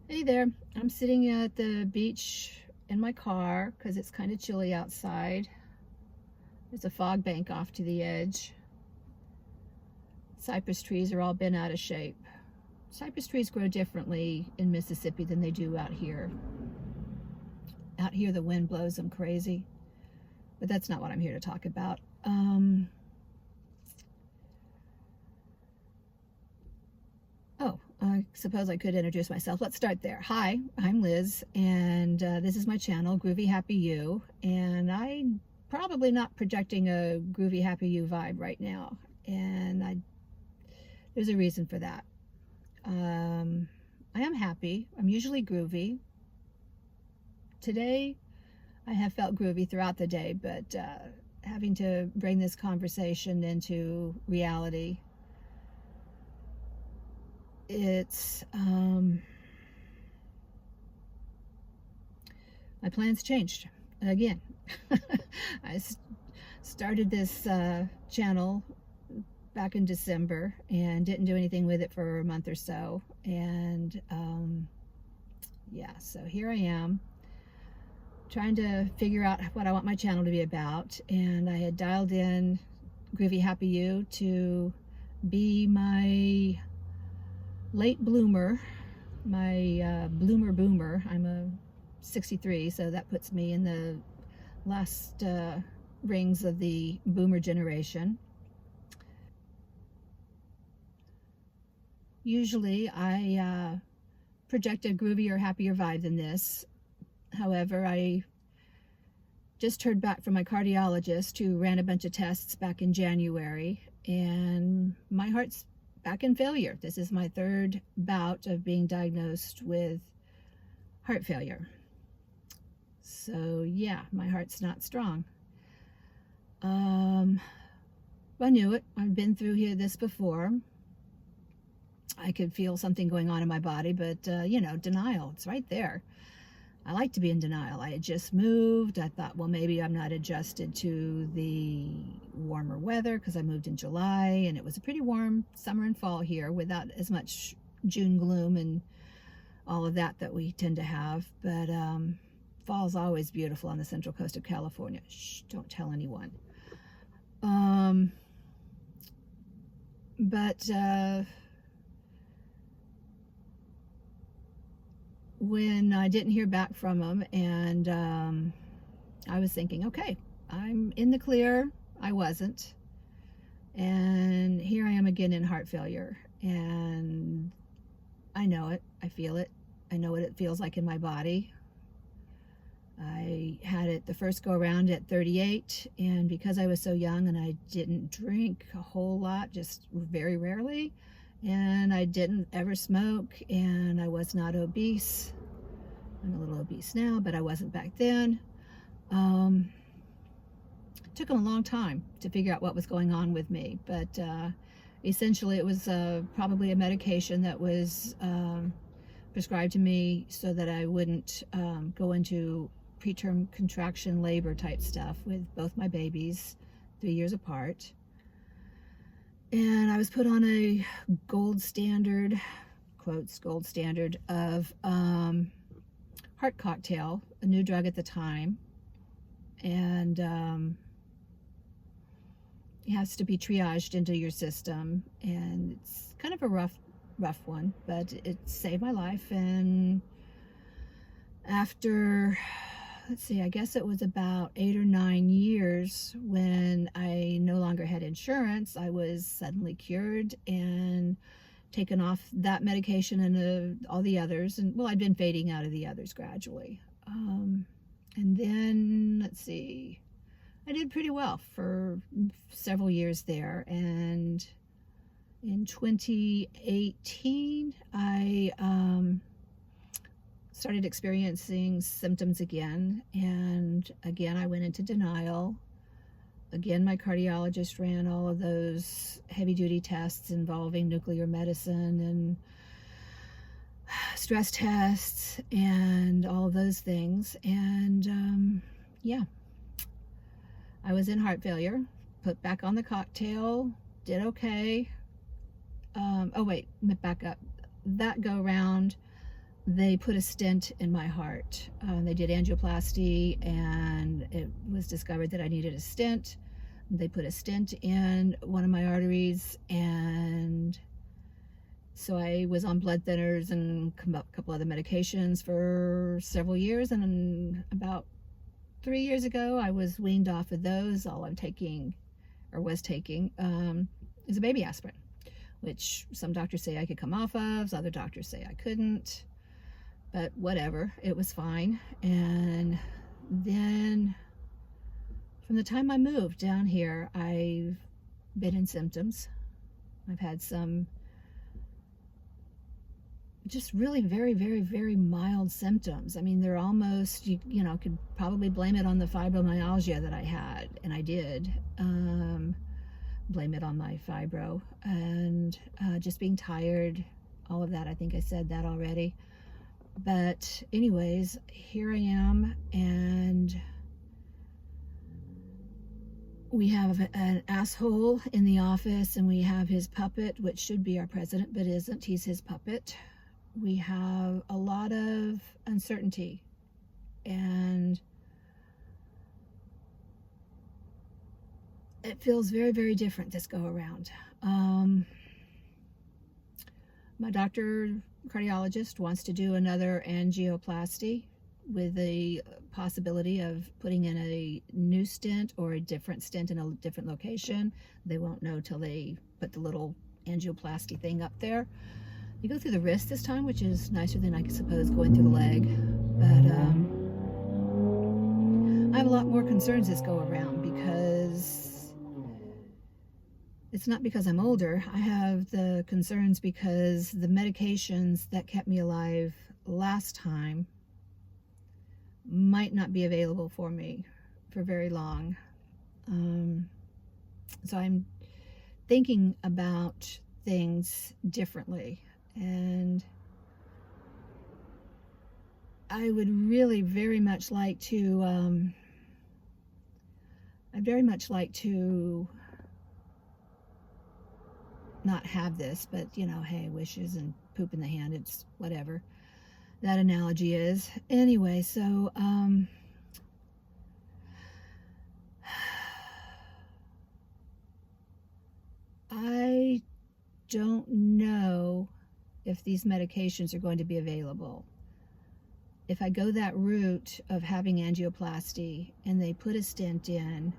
Hey there, I'm sitting at the beach in my car because it's kind of chilly outside. There's a fog bank off to the edge. Cypress trees are all bent out of shape. Cypress trees grow differently in Mississippi than they do out here. Out here the wind blows them crazy, but that's not what I'm here to talk about. I suppose I could introduce myself. Let's start there. Hi, I'm Liz, and this is my channel, Groovy Happy You, and I'm probably not projecting a Groovy Happy You vibe right now, and there's a reason for that. I am happy. I'm usually groovy. Today, I have felt groovy throughout the day, but having to bring this conversation into reality, it's my plans changed again. I started this channel back in December and didn't do anything with it for a month or so, and yeah, so here I am trying to figure out what I want my channel to be about, and I had dialed in Groovy Happy You to be my late bloomer, my bloomer boomer. I'm a 63, so that puts me in the last rings of the boomer generation. Usually I project a groovier, happier vibe than this. However, I just heard back from my cardiologist who ran a bunch of tests back in January, and my heart's back in failure. This is my third bout of being diagnosed with heart failure. So yeah, my heart's not strong. I knew it. I've been through this before. I could feel something going on in my body, but you know, denial, it's right there. I like to be in denial. I had just moved. I thought, well, maybe I'm not adjusted to the warmer weather because I moved in July, and it was a pretty warm summer and fall here without as much June gloom and all of that we tend to have. But fall's always beautiful on the central coast of California. Shh, don't tell anyone. But when I didn't hear back from him, and I was thinking, okay, I'm in the clear. I wasn't. And here I am again in heart failure. And I know it. I feel it. I know what it feels like in my body. I had it the first go around at 38, and because I was so young and I didn't drink a whole lot, just very rarely, and I didn't ever smoke, and I was not obese. I'm a little obese now, but I wasn't back then. It took them a long time to figure out what was going on with me, but essentially it was probably a medication that was prescribed to me so that I wouldn't go into preterm contraction labor type stuff with both my babies 3 years apart. And I was put on a gold standard, quotes, gold standard of heart cocktail, a new drug at the time. And it has to be triaged into your system. And it's kind of a rough one, but it saved my life. And after, let's see, I guess it was about 8 or 9 years when I no longer had insurance, I was suddenly cured and taken off that medication and all the others. And well, I'd been fading out of the others gradually. And then, let's see, I did pretty well for several years there. And in 2018, I started experiencing symptoms again, and again I went into denial. Again, my cardiologist ran all of those heavy-duty tests involving nuclear medicine and stress tests and all of those things, and yeah, I was in heart failure, put back on the cocktail, did okay. Oh wait, back up. That go round, they put a stent in my heart. They did angioplasty, and it was discovered that I needed a stent. They put a stent in one of my arteries, and so I was on blood thinners and a couple other medications for several years, and about 3 years ago I was weaned off of those. All I'm taking, or was taking, is a baby aspirin, which some doctors say I could come off of, other doctors say I couldn't, but whatever, it was fine. And then from the time I moved down here, I've been in symptoms. I've had some just really very, very, very mild symptoms. I mean, they're almost, you know, could probably blame it on the fibromyalgia that I had, and I did. Blame it on my fibro, and just being tired, all of that. I think I said that already. But anyways, here I am, and we have an asshole in the office, and we have his puppet, which should be our president, but isn't. He's his puppet. We have a lot of uncertainty, and it feels very, very different this go around. My cardiologist wants to do another angioplasty with the possibility of putting in a new stent or a different stent in a different location. They won't know till they put the little angioplasty thing up there. You go through the wrist this time, which is nicer than, I suppose, going through the leg. But I have a lot more concerns this go around, because it's not because I'm older. I have the concerns because the medications that kept me alive last time might not be available for me for very long. So I'm thinking about things differently, and I would really very much like to I'd very much like to not have this, but you know, hey, wishes and poop in the hand, it's whatever that analogy is. Anyway, so I don't know if these medications are going to be available. If I go that route of having angioplasty and they put a stent in,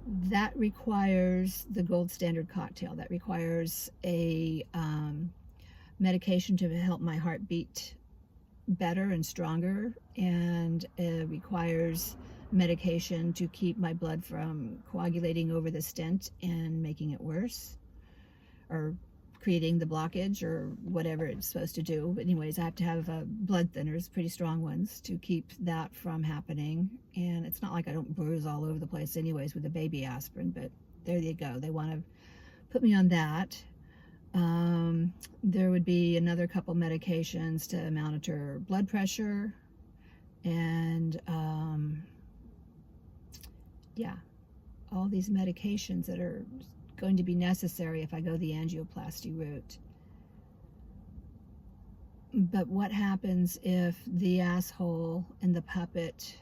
that requires the gold standard cocktail. That requires a medication to help my heart beat better and stronger, and it requires medication to keep my blood from coagulating over the stent and making it worse, or creating the blockage, or whatever it's supposed to do. But anyways, I have to have blood thinners, pretty strong ones, to keep that from happening. And it's not like I don't bruise all over the place anyways with a baby aspirin, but there you go. They want to put me on that. There would be another couple medications to monitor blood pressure, and yeah, all these medications that are going to be necessary if I go the angioplasty route. But what happens if the asshole and the puppet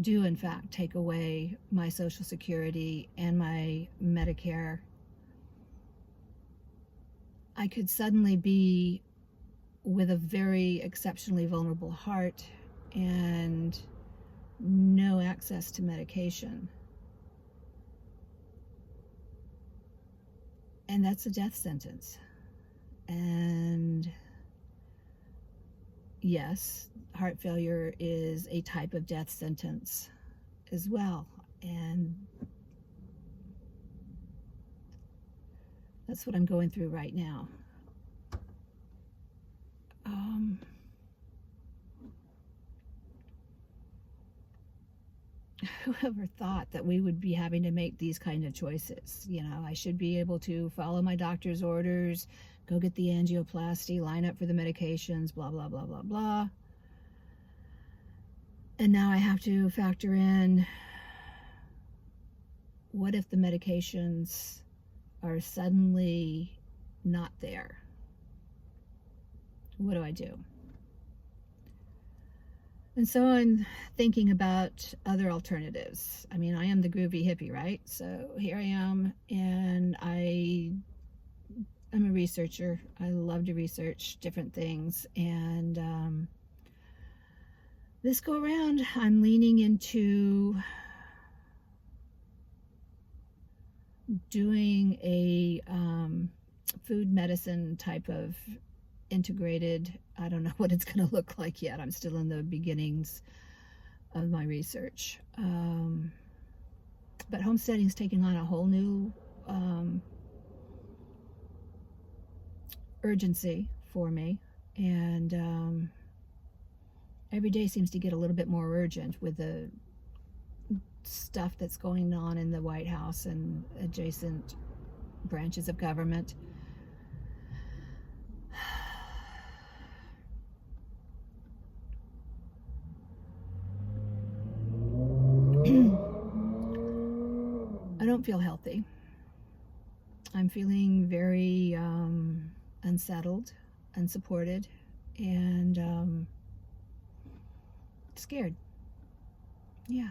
do in fact take away my Social Security and my Medicare? I could suddenly be with a very exceptionally vulnerable heart and no access to medication. And that's a death sentence. And yes, heart failure is a type of death sentence as well. And that's what I'm going through right now. Whoever thought that we would be having to make these kind of choices? You know, I should be able to follow my doctor's orders, go get the angioplasty, line up for the medications, blah, blah, blah, blah, blah. And now I have to factor in, what if the medications are suddenly not there? What do I do? And so I'm thinking about other alternatives. I mean, I am the groovy hippie, right? So here I am, and I'm a researcher. I love to research different things, and this go around, I'm leaning into doing a food medicine type of integrated. I don't know what it's going to look like yet. I'm still in the beginnings of my research. But homesteading is taking on a whole new urgency for me, and every day seems to get a little bit more urgent with the stuff that's going on in the White House and adjacent branches of government. I don't feel healthy. I'm feeling very unsettled, unsupported, and scared. Yeah.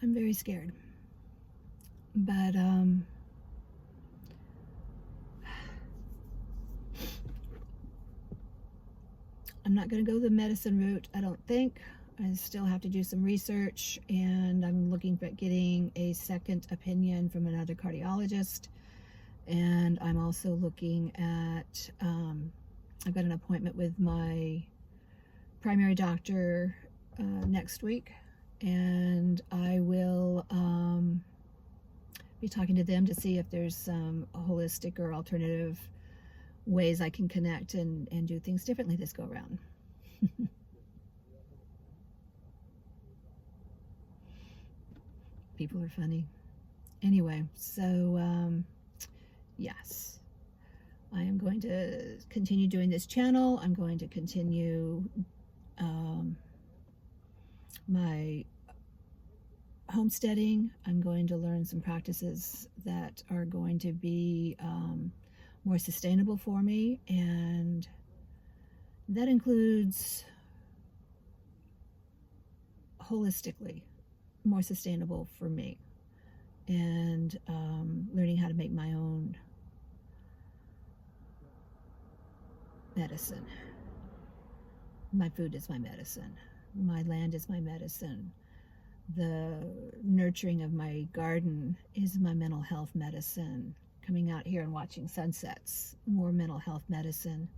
I'm very scared. But I'm not going to go the medicine route, I don't think. I still have to do some research, and I'm looking at getting a second opinion from another cardiologist. And I'm also looking at, I've got an appointment with my primary doctor next week, and I will be talking to them to see if there's some holistic or alternative ways I can connect and do things differently this go around. People are funny. Anyway, so yes, I am going to continue doing this channel. I'm going to continue my homesteading. I'm going to learn some practices that are going to be more sustainable for me, and that includes holistically more sustainable for me, and learning how to make my own medicine. My food is my medicine. My land is my medicine. The nurturing of my garden is my mental health medicine. Coming out here and watching sunsets, more mental health medicine.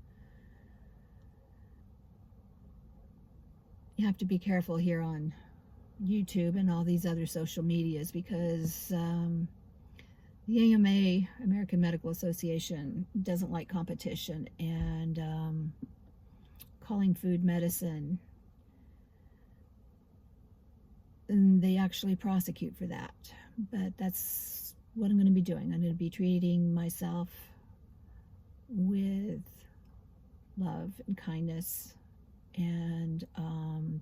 You have to be careful here on YouTube and all these other social medias, because the AMA, American Medical Association, doesn't like competition, and calling food medicine, and they actually prosecute for that. But that's what I'm going to be doing. I'm going to be treating myself with love and kindness and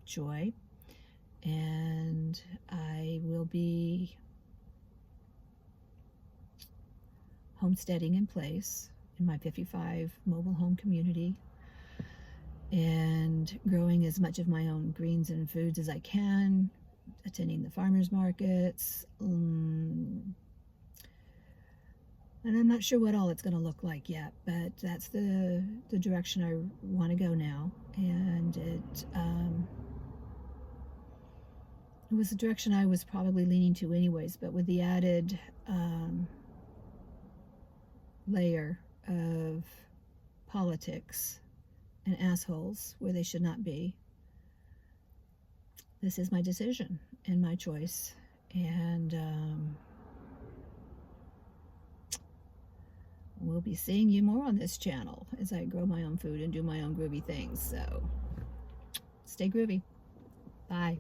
joy, and I will be homesteading in place in my 55 mobile home community, and growing as much of my own greens and foods as I can, attending the farmers markets, and I'm not sure what all it's going to look like yet, but that's the direction I want to go now. And it was the direction I was probably leaning to anyways, but with the added layer of politics and assholes where they should not be. This is my decision and my choice, and we'll be seeing you more on this channel as I grow my own food and do my own groovy things. So stay groovy. Bye.